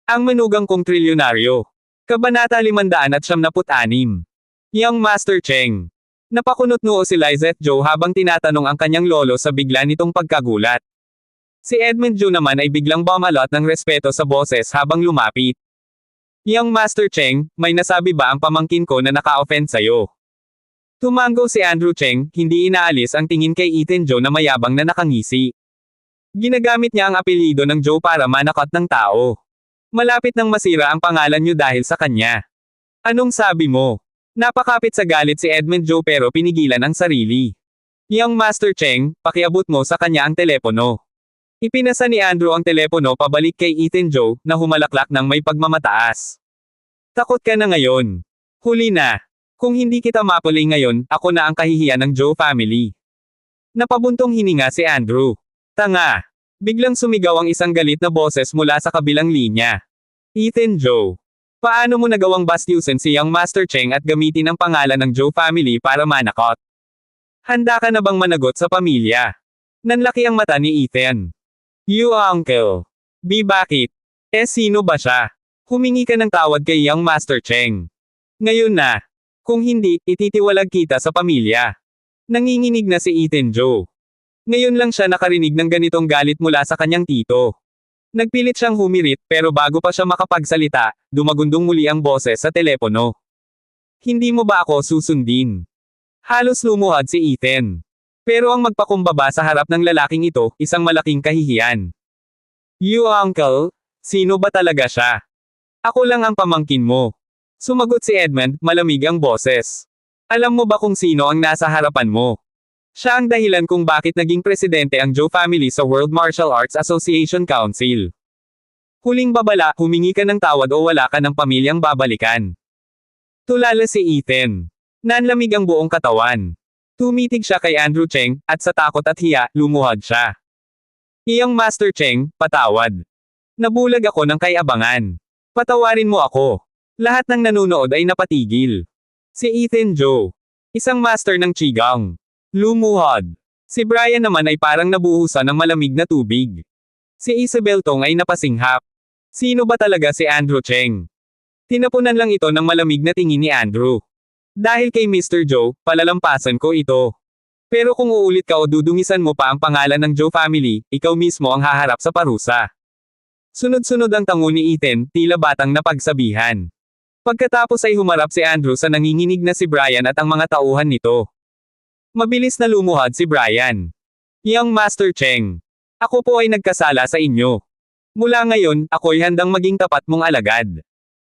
Ang manugang kong trilyonaryo. Kabanata 576. Young Master Cheng. Napakunot noo si Lizette Joe habang tinatanong ang kanyang lolo sa bigla nitong pagkagulat. Si Edmund Joe naman ay biglang bumalot ng respeto sa boses habang lumapit. Young Master Cheng, may nasabi ba ang pamangkin ko na naka-offend sa'yo? Tumango si Andrew Cheng, hindi inaalis ang tingin kay Ethan Joe na mayabang na nakangisi. Ginagamit niya ang apelyido ng Joe para manakot ng tao. Malapit nang masira ang pangalan niyo dahil sa kanya. Anong sabi mo? Napakapit sa galit si Edmund Joe pero pinigilan ang sarili. Young Master Cheng, pakiabot mo sa kanya ang telepono. Ipinasa ni Andrew ang telepono pabalik kay Ethan Joe, na humalaklak ng may pagmamataas. Takot ka na ngayon. Huli na. Kung hindi kita mapuli ngayon, ako na ang kahihiyan ng Joe family. Napabuntong hininga si Andrew. Tanga. Biglang sumigaw ang isang galit na boses mula sa kabilang linya. Ethan Joe. Paano mo nagawang bastyusin si Young Master Cheng at gamitin ang pangalan ng Joe family para manakot? Handa ka na bang managot sa pamilya? Nanlaki ang mata ni Ethan. You uncle. Bakit? Sino ba siya? Humingi ka ng tawad kay Young Master Cheng. Ngayon na. Kung hindi, ititiwalag kita sa pamilya. Nanginginig na si Ethan Joe. Ngayon lang siya nakarinig ng ganitong galit mula sa kanyang tito. Nagpilit siyang humirit pero bago pa siya makapagsalita, dumagundong muli ang boses sa telepono. Hindi mo ba ako susundin? Halos lumuhad si Ethan. Pero ang magpakumbaba sa harap ng lalaking ito, isang malaking kahihiyan. You uncle? Sino ba talaga siya? Ako lang ang pamangkin mo. Sumagot si Edmund, malamig ang boses. Alam mo ba kung sino ang nasa harapan mo? Siya ang dahilan kung bakit naging presidente ang Joe family sa World Martial Arts Association Council. Huling babala, humingi ka ng tawad o wala ka ng pamilyang babalikan. Tulala si Ethan. Nanlamig ang buong katawan. Tumitig siya kay Andrew Cheng, at sa takot at hiya, lumuhad siya. Iyang Master Cheng, patawad. Nabulag ako ng kay-abangan. Patawarin mo ako. Lahat ng nanunood ay napatigil. Si Ethan Joe. Isang master ng Qigong. Lumuhad. Si Brian naman ay parang nabuhusan ng malamig na tubig. Si Isabel Tong ay napasinghap. Sino ba talaga si Andrew Cheng? Tinapunan lang ito ng malamig na tingin ni Andrew. Dahil kay Mr. Joe, palalampasan ko ito. Pero kung uulit ka o dudungisan mo pa ang pangalan ng Joe family, ikaw mismo ang haharap sa parusa. Sunod-sunod ang tango ni Ethan, tila batang napagsabihan. Pagkatapos ay humarap si Andrew sa nanginginig na si Brian at ang mga tauhan nito. Mabilis na lumuhad si Brian. Young Master Cheng. Ako po ay nagkasala sa inyo. Mula ngayon, ako'y handang maging tapat mong alagad.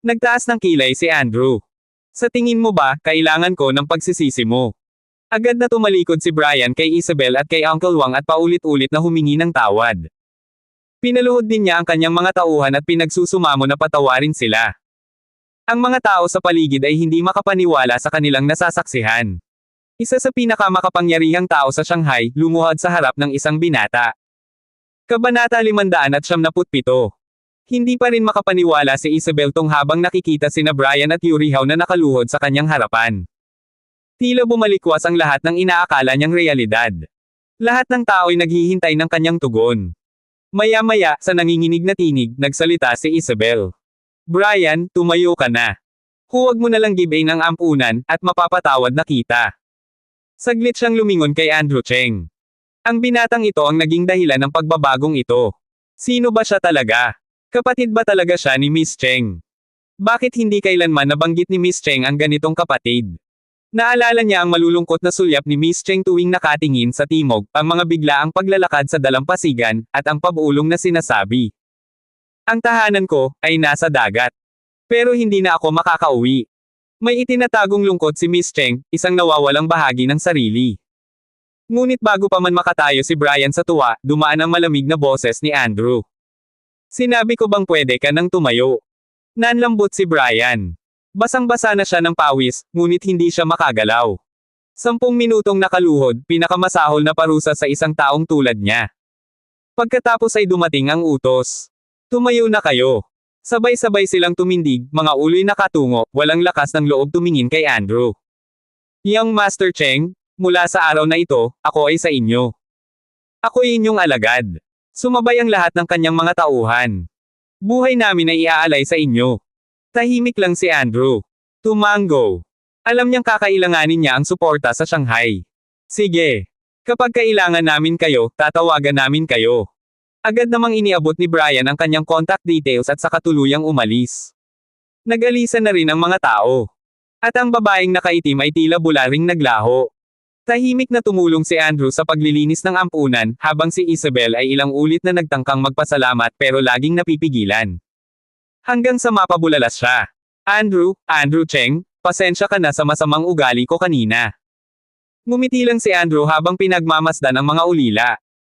Nagtaas ng kilay si Andrew. Sa tingin mo ba, kailangan ko ng pagsisisi mo? Agad na tumalikod si Brian kay Isabel at kay Uncle Wang at paulit-ulit na humingi ng tawad. Pinaluhod din niya ang kanyang mga tauhan at pinagsusumamo na patawarin sila. Ang mga tao sa paligid ay hindi makapaniwala sa kanilang nasasaksihan. Isa sa pinakamakapangyarihang tao sa Shanghai, lumuhad sa harap ng isang binata. Kabanata 577. Hindi pa rin makapaniwala si Isabel Tong habang nakikita sina Brian at Yuri Hao na nakaluhod sa kanyang harapan. Tila bumalikwas ang lahat ng inaakala niyang realidad. Lahat ng tao'y naghihintay ng kanyang tugon. Maya-maya, sa nanginginig na tinig, nagsalita si Isabel. Brian, tumayo ka na. Huwag mo na lang gibain ang ampunan, at mapapatawad na kita. Saglit siyang lumingon kay Andrew Cheng. Ang binatang ito ang naging dahilan ng pagbabagong ito. Sino ba siya talaga? Kapatid ba talaga siya ni Miss Cheng? Bakit hindi kailanman nabanggit ni Miss Cheng ang ganitong kapatid? Naalala niya ang malulungkot na sulyap ni Miss Cheng tuwing nakatingin sa timog, ang mga biglaang paglalakad sa dalampasigan, at ang pabulong na sinasabi. Ang tahanan ko, ay nasa dagat. Pero hindi na ako makakauwi. May itinatagong lungkot si Miss Cheng, isang nawawalang bahagi ng sarili. Ngunit bago pa man makatayo si Brian sa tuwa, dumaan ang malamig na boses ni Andrew. Sinabi ko bang pwede ka nang tumayo? Nanlambot si Brian. Basang-basa na siya ng pawis, ngunit hindi siya makagalaw. 10 minutong nakaluhod, pinakamasahol na parusa sa isang taong tulad niya. Pagkatapos ay dumating ang utos. Tumayo na kayo. Sabay-sabay silang tumindig, mga ulo'y nakatungo, walang lakas ng loob tumingin kay Andrew. Young Master Cheng, mula sa araw na ito, ako ay sa inyo. Ako'y inyong alagad. Sumabay ang lahat ng kanyang mga tauhan. Buhay namin ay iaalay sa inyo. Tahimik lang si Andrew. Tumango. Alam niyang kakailanganin niya ang suporta sa Shanghai. Sige. Kapag kailangan namin kayo, tatawagan namin kayo. Agad namang iniabot ni Brian ang kanyang contact details at saka tuluyang umalis. Nag-alisa na rin ang mga tao. At ang babaeng nakaitim ay tila bularing naglaho. Tahimik na tumulong si Andrew sa paglilinis ng ampunan, habang si Isabel ay ilang ulit na nagtangkang magpasalamat pero laging napipigilan. Hanggang sa mapabulalas siya. Andrew Cheng, pasensya ka na sa masamang ugali ko kanina. Ngumiti lang si Andrew habang pinagmamasdan ang mga ulila.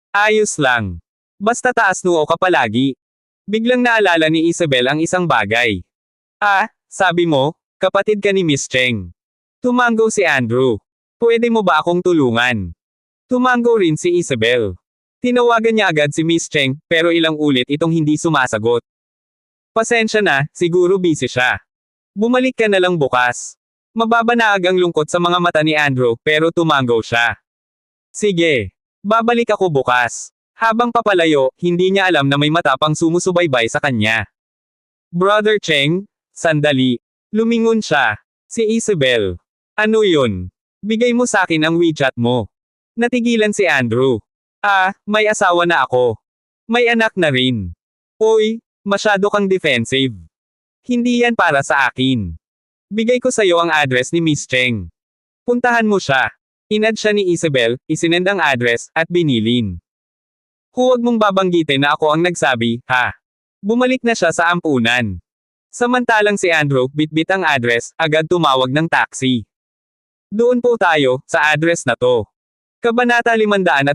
Ayos lang. Basta taas noo ka palagi. Biglang naalala ni Isabel ang isang bagay. Sabi mo, kapatid ka ni Miss Cheng. Tumango si Andrew. Pwede mo ba akong tulungan? Tumango rin si Isabel. Tinawagan niya agad si Miss Cheng, pero ilang ulit itong hindi sumasagot. Pasensya na, siguro busy siya. Bumalik ka na lang bukas. Mababanaag ang lungkot sa mga mata ni Andrew, pero tumango siya. Sige. Babalik ako bukas. Habang papalayo, hindi niya alam na may mata pang sumusubaybay sa kanya. Brother Cheng? Sandali. Lumingon siya. Si Isabel. Ano yun? Bigay mo sa akin ang WeChat mo. Natigilan si Andrew. May asawa na ako. May anak na rin. Uy, masyado kang defensive. Hindi yan para sa akin. Bigay ko sa'yo ang address ni Miss Cheng. Puntahan mo siya. Inad siya ni Isabel, isinend ang address, at binilin. Huwag mong babanggitin na ako ang nagsabi, ha? Bumalik na siya sa ampunan. Samantalang si Andrew, bitbit ang address, agad tumawag ng taxi. Doon po tayo, sa address na to. Kabanata 578.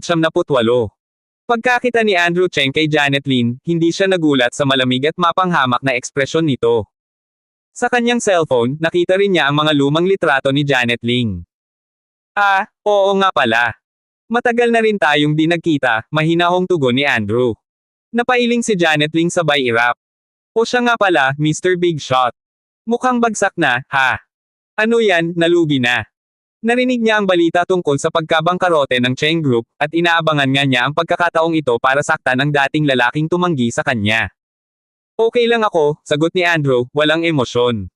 Pagkakita ni Andrew Cheng kay Janet Lin, hindi siya nagulat sa malamig at mapanghamak na ekspresyon nito. Sa kanyang cellphone, nakita rin niya ang mga lumang litrato ni Janet Lin. Oo nga pala. Matagal na rin tayong di nagkita, mahinahong tugon ni Andrew. Napailing si Janet Lin sabay irap. O siya nga pala, Mr. Big Shot. Mukhang bagsak na, ha? Ano yan, nalugi na. Narinig niya ang balita tungkol sa pagkabangkarote ng Cheng Group, at inaabangan nga niya ang pagkakataong ito para saktan ang dating lalaking tumanggi sa kanya. Okay lang ako, sagot ni Andrew, walang emosyon.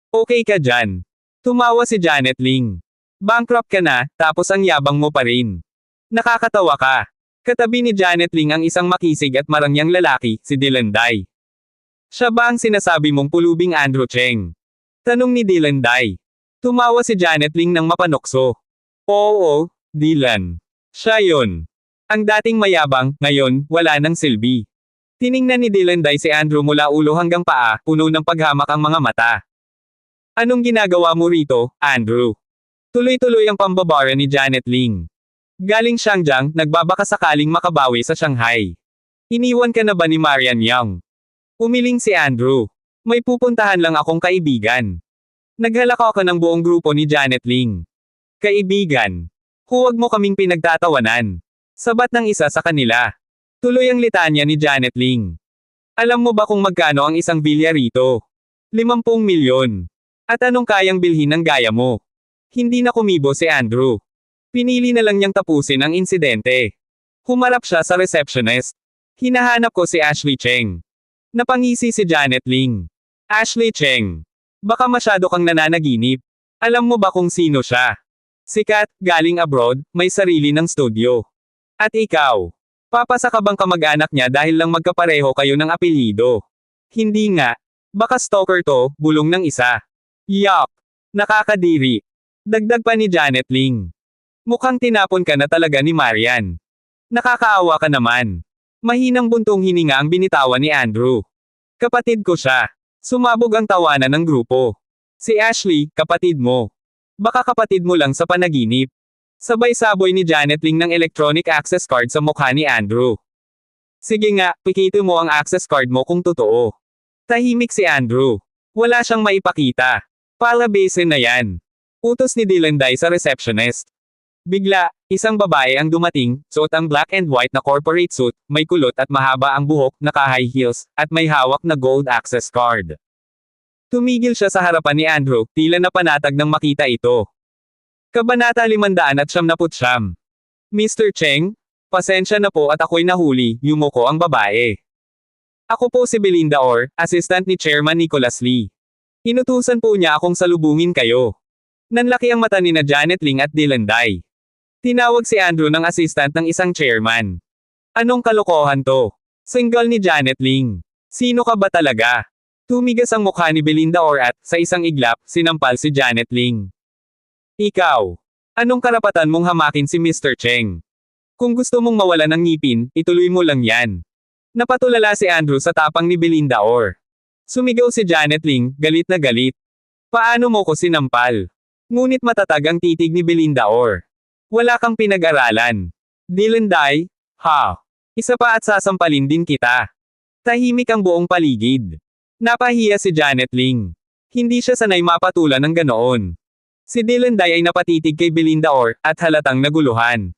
Okay ka dyan. Tumawa si Janet Lin. Bankrupt ka na, tapos ang yabang mo pa rin. Nakakatawa ka. Katabi ni Janet Lin ang isang makisig at marangyang lalaki, si Dylan Dai. Siya ba ang sinasabi mong pulubing Andrew Cheng? Tanong ni Dylan Dai. Tumawa si Janet Lin ng mapanokso. Oo, Dylan. Siya yun. Ang dating mayabang, ngayon, wala nang silbi. Tiningnan ni Dylan Dai si Andrew mula ulo hanggang paa, puno ng paghamak ang mga mata. Anong ginagawa mo rito, Andrew? Tuloy-tuloy ang pambabara ni Janet Lin. Galing Shangjiang, nagbabaka sakaling makabawi sa Shanghai. Iniwan ka na ba ni Marian Yang? Umiling si Andrew. May pupuntahan lang akong kaibigan. Naghalaka ako ng buong grupo ni Janet Lin. Kaibigan. Huwag mo kaming pinagtatawanan. Sabat ng isa sa kanila. Tuloy ang litanya ni Janet Lin. Alam mo ba kung magkano ang isang bilya rito? 50 milyon. At anong kayang bilhin ng gaya mo? Hindi na kumibo si Andrew. Pinili na lang niyang tapusin ang insidente. Humarap siya sa receptionist. Hinahanap ko si Ashley Cheng. Napangisi si Janet Lin. Ashley Cheng. Baka masyado kang nananaginip. Alam mo ba kung sino siya? Sikat, galing abroad, may sarili ng studio. At ikaw? Papasa ka bang kamag-anak niya dahil lang magkapareho kayo ng apelyido? Hindi nga. Baka stalker to, bulong ng isa. Yuck! Nakakadiri. Dagdag pa ni Janet Lin. Mukhang tinapon ka na talaga ni Marian. Nakakaawa ka naman. Mahinang buntong hininga ang binitawan ni Andrew. Kapatid ko siya. Sumabog ang tawanan ng grupo. Si Ashley, kapatid mo. Baka kapatid mo lang sa panaginip. Sabay saboy ni Janet Lin ng electronic access card sa mukha ni Andrew. Sige nga, pikito mo ang access card mo kung totoo. Tahimik si Andrew. Wala siyang maipakita. Palabase na yan. Utos ni Dylan Dai sa receptionist. Bigla, isang babae ang dumating, suot ang black and white na corporate suit, may kulot at mahaba ang buhok, naka-high heels, at may hawak na gold access card. Tumigil siya sa harapan ni Andrew, tila napanatag nang makita ito. Kabanata 579. Mr. Cheng, pasensya na po at ako'y nahuli, yumuko ang babae. Ako po si Belinda Orr, assistant ni Chairman Nicholas Lee. Inutusan po niya akong salubungin kayo. Nanlaki ang mata ni na Janet Ling at Dylan Dai. Tinawag si Andrew ng assistant ng isang chairman. Anong kalokohan to? Single ni Janet Ling. Sino ka ba talaga? Tumigas ang mukha ni Belinda Orr at, sa isang iglap, sinampal si Janet Ling. Ikaw. Anong karapatan mong hamakin si Mr. Cheng? Kung gusto mong mawala ng ngipin, ituloy mo lang yan. Napatulala si Andrew sa tapang ni Belinda Orr. Sumigaw si Janet Ling, galit na galit. Paano mo ko sinampal? Ngunit matatag ang titig ni Belinda Orr. Wala kang pinag-aralan. Dylan Dai, ha? Isa pa at sasampalin din kita. Tahimik ang buong paligid. Napahiya si Janet Ling. Hindi siya sanay mapatulan ng ganoon. Si Dylan Dai ay napatitig kay Belinda Orr, at halatang naguluhan.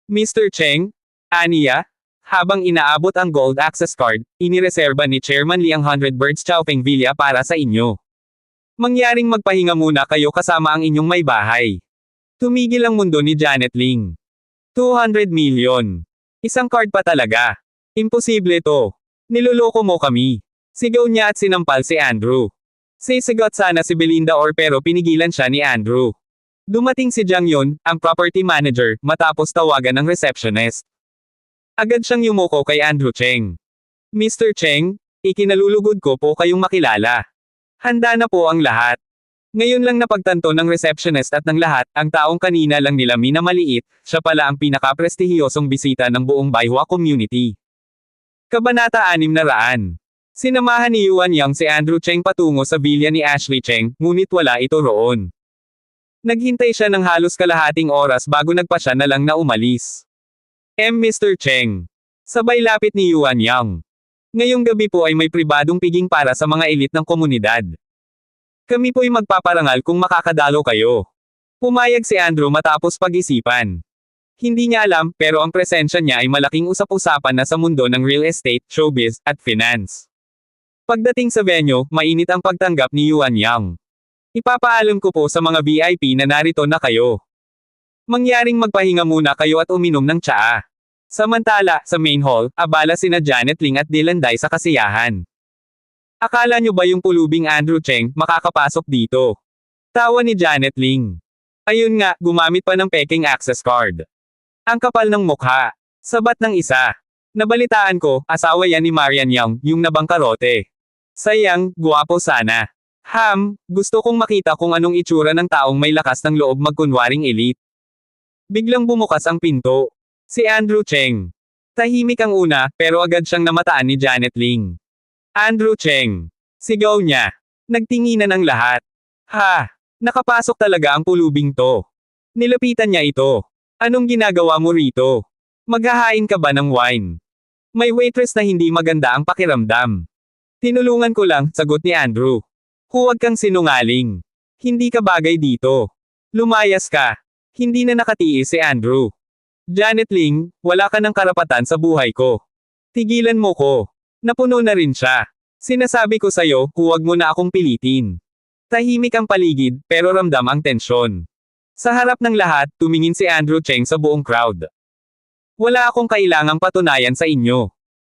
Mr. Cheng? Aniya? Habang inaabot ang gold access card, inireserba ni Chairman Lee ang 100 Birds Chowping Villa para sa inyo. Mangyaring magpahinga muna kayo kasama ang inyong may bahay. Tumigil ang mundo ni Janet Ling. 200 million. Isang card pa talaga. Imposible to. Niloloko mo kami. Sigaw niya at sinampal si Andrew. Sisigot sana si Belinda Orr pero pinigilan siya ni Andrew. Dumating si Jang Yun, ang property manager, matapos tawagan ng receptionist. Agad siyang yumuko kay Andrew Cheng. Mr. Cheng, ikinalulugod ko po kayong makilala. Handa na po ang lahat. Ngayon lang napagtanto ng receptionist at ng lahat, ang taong kanina lang nila minamaliit, siya pala ang pinaka-prestihiyosong bisita ng buong Baihua community. Kabanata 600. Sinamahan ni Yuan Yang si Andrew Cheng patungo sa villa ni Ashley Cheng, ngunit wala ito roon. Naghintay siya ng halos kalahating oras bago nagpasya na lang na umalis. Mr. Cheng. Sabay lapit ni Yuan Yang. Ngayong gabi po ay may pribadong piging para sa mga elit ng komunidad. Kami po'y magpaparangal kung makakadalo kayo. Pumayag si Andrew matapos pag-isipan. Hindi niya alam, pero ang presensya niya ay malaking usap-usapan na sa mundo ng real estate, showbiz, at finance. Pagdating sa venue, mainit ang pagtanggap ni Yuan Yang. Ipapaalam ko po sa mga VIP na narito na kayo. Mangyaring magpahinga muna kayo at uminom ng tsaa. Samantala, sa main hall, abala sina Janet Ling at Dylan Dai sa kasiyahan. Akala nyo ba yung pulubing Andrew Cheng makakapasok dito? Tawa ni Janet Ling. Ayun nga, gumamit pa ng peking access card. Ang kapal ng mukha. Sabat ng isa. Nabalitaan ko, asawa yan ni Marian Yang, yung nabangkarote. Sayang, guwapo sana. Gusto kong makita kung anong itsura ng taong may lakas ng loob magkunwaring elite. Biglang bumukas ang pinto. Si Andrew Cheng. Tahimik ang una, pero agad siyang namataan ni Janet Ling. Andrew Cheng. Sigaw niya. Nagtinginan ang lahat. Nakapasok talaga ang pulubing to. Nilapitan niya ito. Anong ginagawa mo rito? Maghahain ka ba ng wine? May waitress na hindi maganda ang pakiramdam. Tinulungan ko lang, sagot ni Andrew. Huwag kang sinungaling. Hindi ka bagay dito. Lumayas ka. Hindi na nakatiis si Andrew. Janet Ling, wala ka ng karapatan sa buhay ko. Tigilan mo ko. Napuno na rin siya. Sinasabi ko sa'yo, huwag mo na akong pilitin. Tahimik ang paligid, pero ramdam ang tensyon. Sa harap ng lahat, tumingin si Andrew Cheng sa buong crowd. Wala akong kailangang patunayan sa inyo.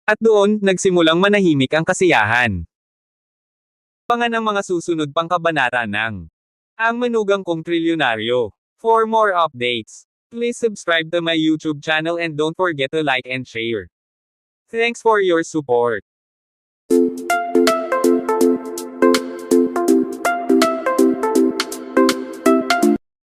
At doon, nagsimulang manahimik ang kasiyahan. Pangan ang mga susunod pang kabanata ng Ang Manugang Kong Trilyonaryo. For more updates, please subscribe to my YouTube channel and don't forget to like and share. Thanks for your support.